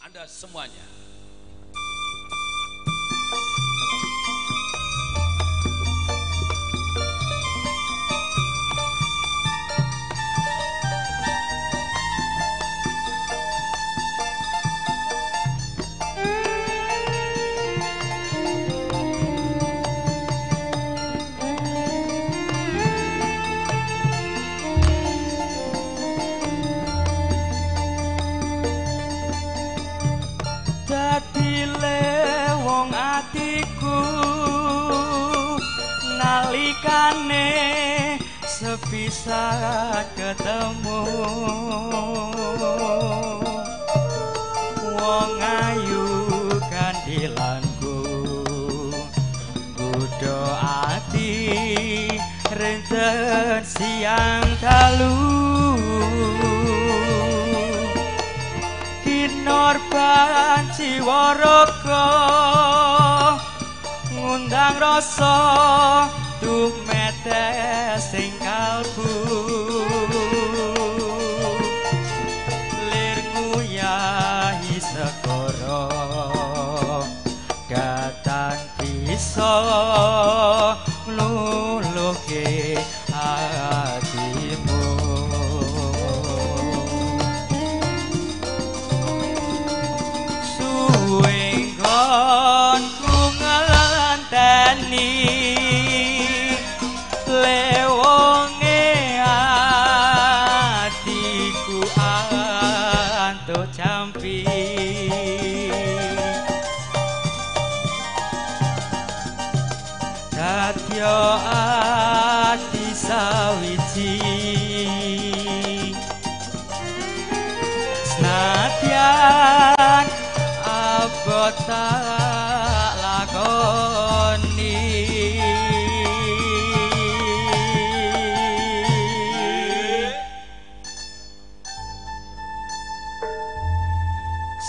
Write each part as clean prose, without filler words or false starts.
Anda semuanya. Wong atiku nalikane sepisah ketemu wong ayu kandilanku kudu ati renten siang dalu Norban Jiwaraga ngundang rasa tumetes sing kalbu lir nguyahi segara datang bisa ngluluhke hatimu. Suwenggon ku ngelanteni lewonge atiku antuk jampi dadya ati sawiji senadyan abot tak lakoni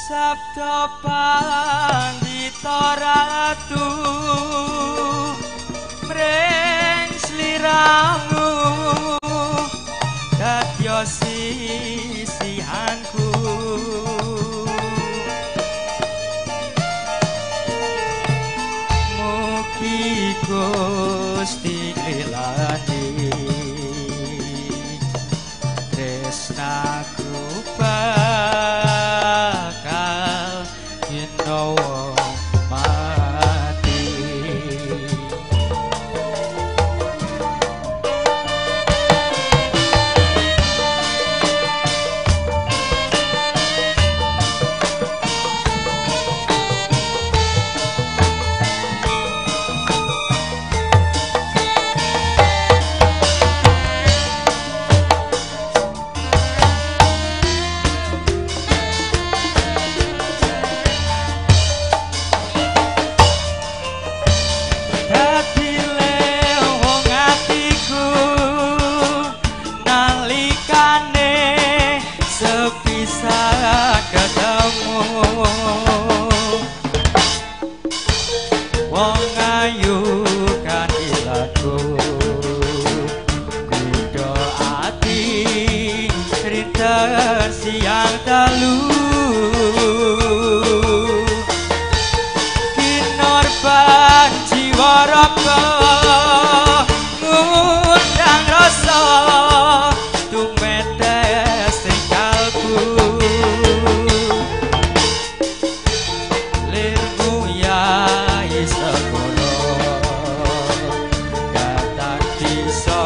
sabda pandhita ratu mring sliramu dadya sisihanku mugi Gusti lilani tresnaku bakal ginawa mati. Wong ayu kandilanku kudu ati rinten siang dalu Kinorban Jiwaraga ngundang rasa tumetes sing kalbu lir nguyahi segara datang bisa